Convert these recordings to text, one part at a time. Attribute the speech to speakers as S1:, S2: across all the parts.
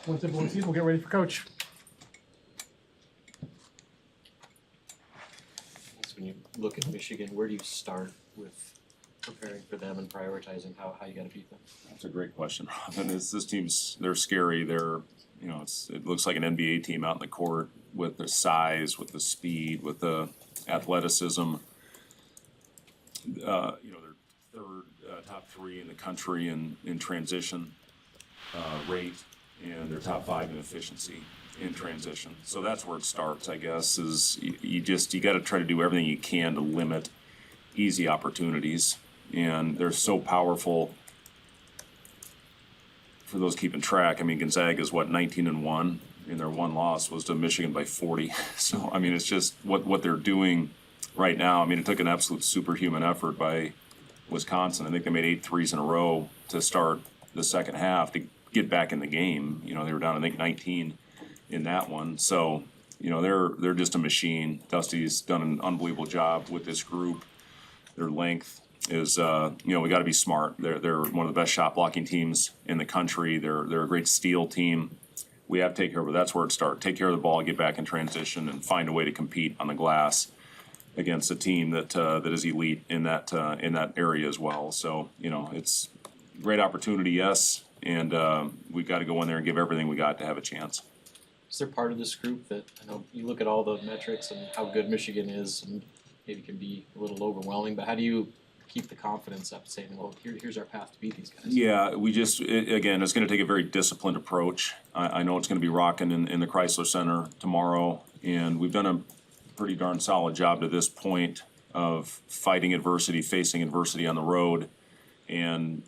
S1: Once everyone's seated, we'll get ready for coach.
S2: So when you look at Michigan, where do you start with preparing for them and prioritizing how you got to beat them?
S3: That's a great question. And this team's, they're scary. They're, it looks like an NBA team out in the court with the size, with the speed, with the athleticism. They're third, top three in the country in transition rate, and they're top five in efficiency in transition. So that's where it starts, I guess, is you got to try to do everything you can to limit easy opportunities. And they're so powerful. For those keeping track, I mean, Gonzaga is 19-1, and their one loss was to Michigan by 40. So I mean, it's just what they're doing right now. I mean, it took an absolute superhuman effort by Wisconsin. I think they made 8 threes in a row to start the second half to get back in the game. They were down, I think, 19 in that one. So they're just a machine. Dusty's done an unbelievable job with this group. Their length is, we got to be smart. They're one of the best shot blocking teams in the country. They're a great steal team. We have to take care of it. That's where it starts. Take care of the ball, get back in transition, and find a way to compete on the glass against a team that is elite in that area as well. So it's a great opportunity, yes, and we've got to go in there and give everything we got to have a chance.
S2: Is there part of this group that, I know you look at all the metrics and how good Michigan is, and maybe can be a little overwhelming, but how do you keep the confidence up, saying, well, here's our path to beat these guys?
S3: Yeah, again, it's going to take a very disciplined approach. I know it's going to be rocking in the Chrysler Center tomorrow, and we've done a pretty darn solid job to this point of fighting adversity, facing adversity on the road, and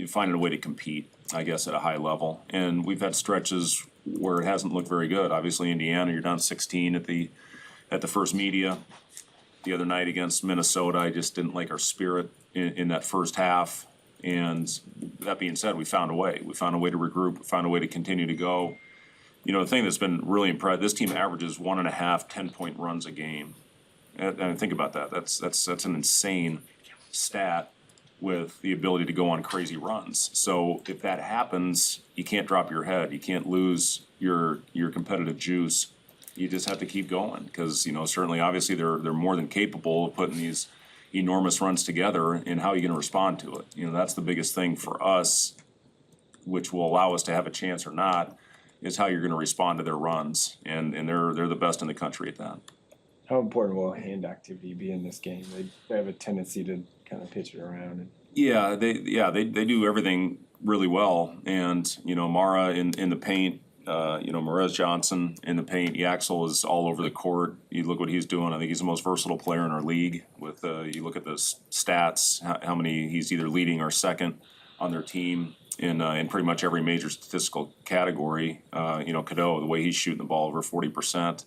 S3: finding a way to compete, I guess, at a high level. And we've had stretches where it hasn't looked very good. Obviously, Indiana, you're down 16 at the first media. The other night against Minnesota, I just didn't like our spirit in that first half. And that being said, we found a way. We found a way to regroup. We found a way to continue to go. The thing that's been really impressive, this team averages 1.5 10-point runs a game. And think about that. That's an insane stat with the ability to go on crazy runs. So if that happens, you can't drop your head. You can't lose your competitive juice. You just have to keep going because, certainly, obviously, they're more than capable of putting these enormous runs together, and how are you going to respond to it? That's the biggest thing for us, which will allow us to have a chance or not, is how you're going to respond to their runs, and they're the best in the country at that.
S4: How important will hand activity be in this game? They have a tendency to kind of pitch it around.
S3: They do everything really well, and Mara in the paint. Morez Johnson in the paint. Yaxel is all over the court. You look what he's doing. I think he's the most versatile player in our league. With you look at the stats, how many he's either leading or second on their team in pretty much every major statistical category. Cadeau, the way he's shooting the ball over 40%,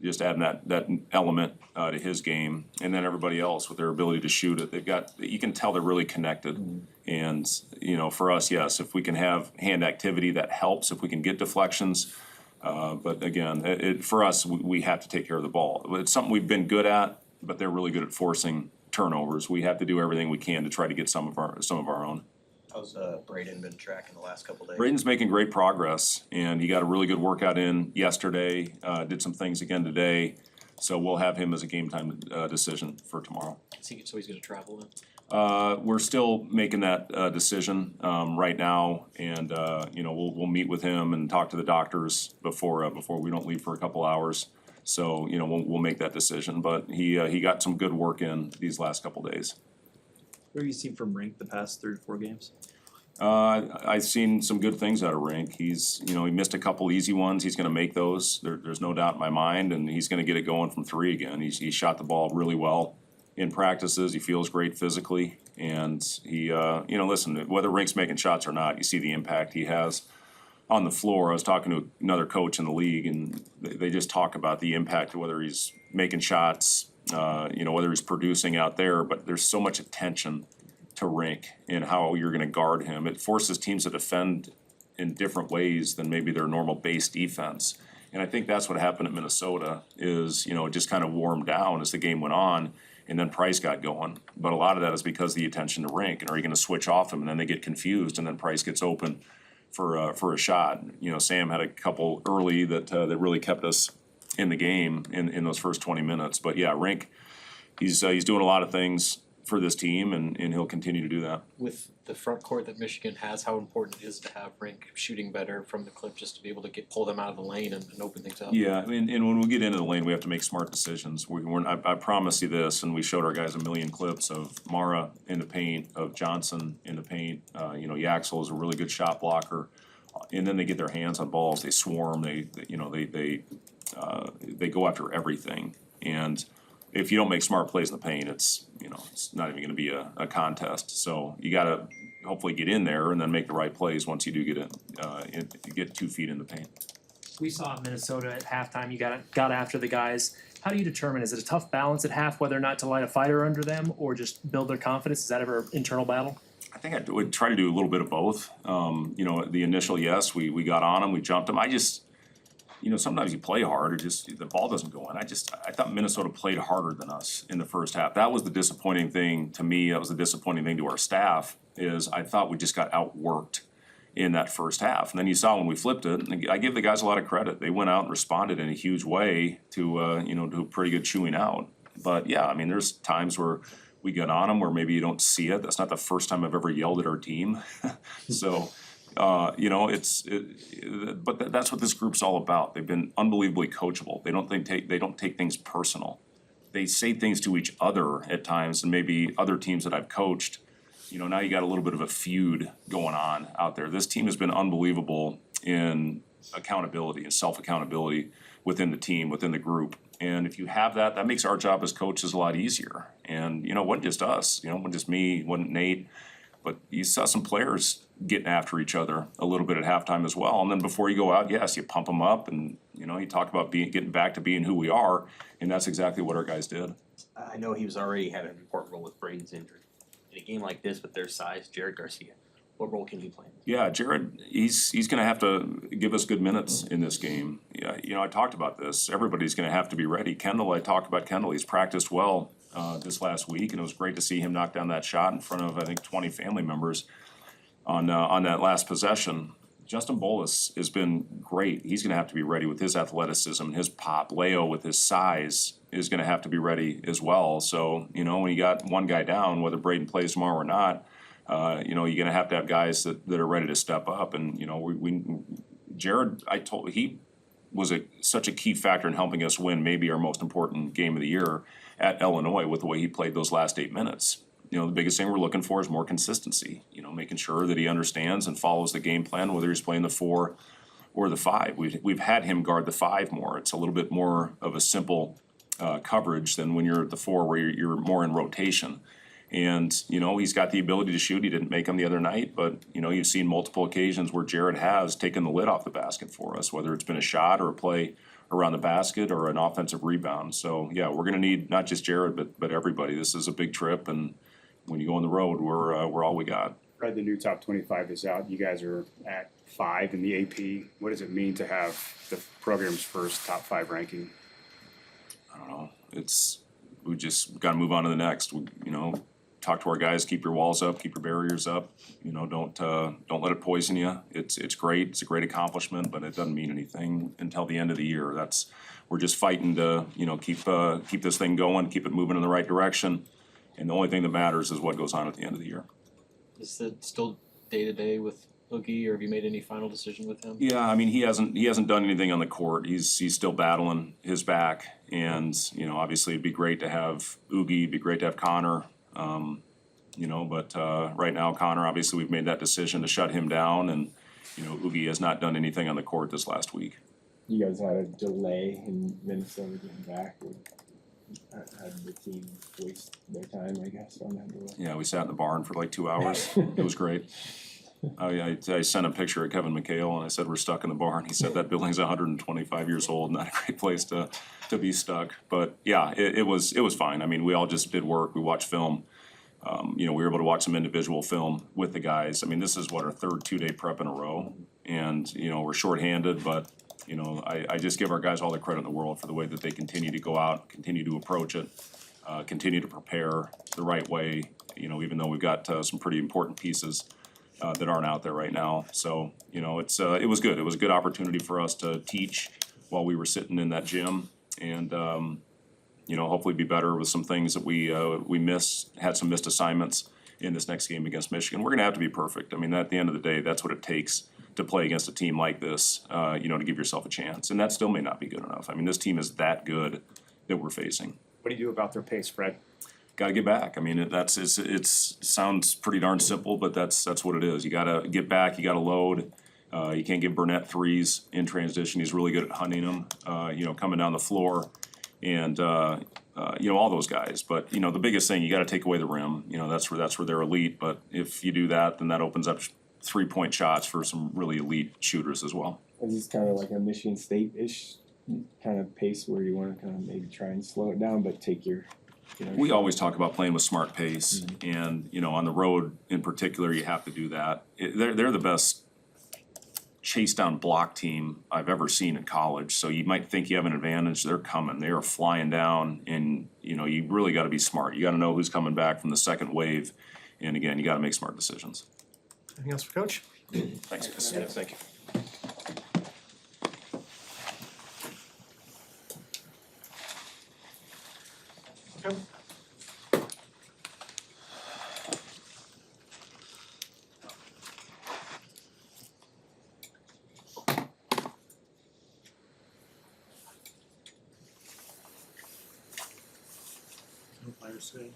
S3: just adding that element to his game, and then everybody else with their ability to shoot it. You can tell they're really connected. Mm-hmm. And for us, yes, if we can have hand activity, that helps. If we can get deflections, but again, for us, we have to take care of the ball. It's something we've been good at, but they're really good at forcing turnovers. We have to do everything we can to try to get some of our own.
S5: How's Braden been tracking the last couple days?
S3: Braden's making great progress, and he got a really good workout in yesterday. Did some things again today, so we'll have him as a game time decision for tomorrow.
S2: So he's going to travel then?
S3: We're still making that decision right now, and we'll meet with him and talk to the doctors before we don't leave for a couple hours. So we'll make that decision. But he got some good work in these last couple days.
S6: What have you seen from Rink the past 3 or 4 games?
S3: I've seen some good things out of Rink. He missed a couple easy ones. He's going to make those. There's no doubt in my mind, and he's going to get it going from 3 again. He shot the ball really well in practices. He feels great physically, and he listen, whether Rink's making shots or not, you see the impact he has on the floor. I was talking to another coach in the league, and they just talk about the impact of whether he's making shots, whether he's producing out there, but there's so much attention to Rink and how you're going to guard him. It forces teams to defend in different ways than maybe their normal base defense. And I think that's what happened at Minnesota is, it just kind of warmed down as the game went on, and then Price got going. But a lot of that is because of the attention to Rink. And are you going to switch off him? And then they get confused, and then Price gets open for a shot. You know, Sam had a couple early that really kept us in the game in those first 20 minutes. But yeah, Rink, he's doing a lot of things for this team, and he'll continue to do that.
S2: With the front court that Michigan has, how important it is to have Rink shooting better from the clip just to be able to pull them out of the lane and open things up.
S3: Yeah, I mean, and when we get into the lane, we have to make smart decisions. I promise you this, and we showed our guys a million clips of Mara in the paint, of Johnson in the paint. You know, Yaxel is a really good shot blocker, and then they get their hands on balls. They swarm. They go after everything. And if you don't make smart plays in the paint, it's not even going to be a contest. So you got to hopefully get in there and then make the right plays once you do get get 2 feet in the paint.
S7: We saw in Minnesota at halftime, you got after the guys. How do you determine, is it a tough balance at half whether or not to light a fire under them or just build their confidence? Is that ever an internal battle?
S3: I think I would try to do a little bit of both. The initial, yes, we got on them, we jumped them. Sometimes you play hard, the ball doesn't go in. I thought Minnesota played harder than us in the first half. That was the disappointing thing to me. That was the disappointing thing to our staff, is I thought we just got outworked in that first half. And then you saw when we flipped it, and I give the guys a lot of credit. They went out and responded in a huge way to a pretty good chewing out. But yeah, I mean, there's times where we get on them where maybe you don't see it. That's not the first time I've ever yelled at our team. So. But that's what this group's all about. They've been unbelievably coachable. They don't take things personal. They say things to each other at times, and maybe other teams that I've coached. Now you got a little bit of a feud going on out there. This team has been unbelievable in accountability and self-accountability within the team, within the group. And if you have that, that makes our job as coaches a lot easier. And it wasn't just us. It wasn't just me. It wasn't Nate. But you saw some players getting after each other a little bit at halftime as well. And then before you go out, yes, you pump them up, and you talk about getting back to being who we are, and that's exactly what our guys did.
S5: I know he was already had an important role with Braden's injury. In a game like this with their size, Jared Garcia, what role can he play?
S3: Yeah, Jared, he's going to have to give us good minutes in this game. Yeah, I talked about this. Everybody's going to have to be ready. Kendall, I talked about Kendall. He's practiced well this last week, and it was great to see him knock down that shot in front of, I think, 20 family members on that last possession. Justin Bolus has been great. He's going to have to be ready with his athleticism, his pop. Leo with his size is going to have to be ready as well. So, when you got one guy down, whether Braden plays tomorrow or not, you're going to have guys that are ready to step up. And, Jared, he was such a key factor in helping us win maybe our most important game of the year at Illinois with the way he played those last 8 minutes. The biggest thing we're looking for is more consistency, making sure that he understands and follows the game plan, whether he's playing the 4 or the 5. We've had him guard the 5 more. It's a little bit more of a simple coverage than when you're at the 4 where you're more in rotation. And, he's got the ability to shoot. He didn't make them the other night, but, you've seen multiple occasions where Jared has taken the lid off the basket for us, whether it's been a shot or a play around the basket or an offensive rebound. So, yeah, we're going to need not just Jared, but everybody. This is a big trip, and when you go on the road, we're all we got.
S8: Read the new top 25 is out. You guys are at 5 in the AP. What does it mean to have the program's first top 5 ranking?
S3: I don't know. We just got to move on to the next. Talk to our guys. Keep your walls up. Keep your barriers up. Don't let it poison you. It's great. It's a great accomplishment, but it doesn't mean anything until the end of the year. We're just fighting to keep this thing going, keep it moving in the right direction. And the only thing that matters is what goes on at the end of the year.
S2: Is it still day-to-day with Oogie, or have you made any final decision with him?
S3: Yeah, I mean, he hasn't done anything on the court. He's still battling his back, and obviously it'd be great to have Oogie. It'd be great to have Connor. But right now, Connor, obviously we've made that decision to shut him down, and Oogie has not done anything on the court this last week.
S4: You guys had a delay in Minnesota getting back. Had the team waste their time, I guess, on that delay?
S3: Yeah, we sat in the barn for like 2 hours. It was great. I sent a picture of Kevin McHale, and I said, we're stuck in the barn. He said that building's 125 years old, not a great place to be stuck. But yeah, it was fine. I mean, we all just did work. We watched film. We were able to watch some individual film with the guys. I mean, this is our third 2-day prep in a row, and we're shorthanded, but I just give our guys all the credit in the world for the way that they continue to go out, continue to approach it, continue to prepare the right way. Even though we've got some pretty important pieces that aren't out there right now. So, you know, it was good. It was a good opportunity for us to teach while we were sitting in that gym and, you know, hopefully be better with some things that we had some missed assignments in this next game against Michigan. We're gonna have to be perfect. I mean, at the end of the day, that's what it takes to play against a team like this, you know, to give yourself a chance. And that still may not be good enough. I mean, this team is that good that we're facing.
S8: What do you do about their pace, Fred?
S3: Got to get back. I mean, it sounds pretty darn simple, but that's what it is. You got to get back. You got to load. You can't give Burnett threes in transition. He's really good at hunting them. You know, coming down the floor, and you know, all those guys. But you know, the biggest thing, you got to take away the rim. You know, that's where they're elite. But if you do that, then that opens up 3-point shots for some really elite shooters as well.
S4: Is this kind of like a Michigan State-ish kind of pace where you want to kind of maybe try and slow it down, but take your, you know,
S3: We always talk about playing with smart pace, and you know, on the road in particular, you have to do that. They're the best chase down block team I've ever seen in college. So you might think you have an advantage. They're coming. They are flying down, and you know, you really got to be smart. You got to know who's coming back from the second wave, and again, you got to make smart decisions.
S1: Anything else for Coach?
S3: Thanks, guys.
S2: Yeah, thank you.
S1: Okay.
S6: No fires today.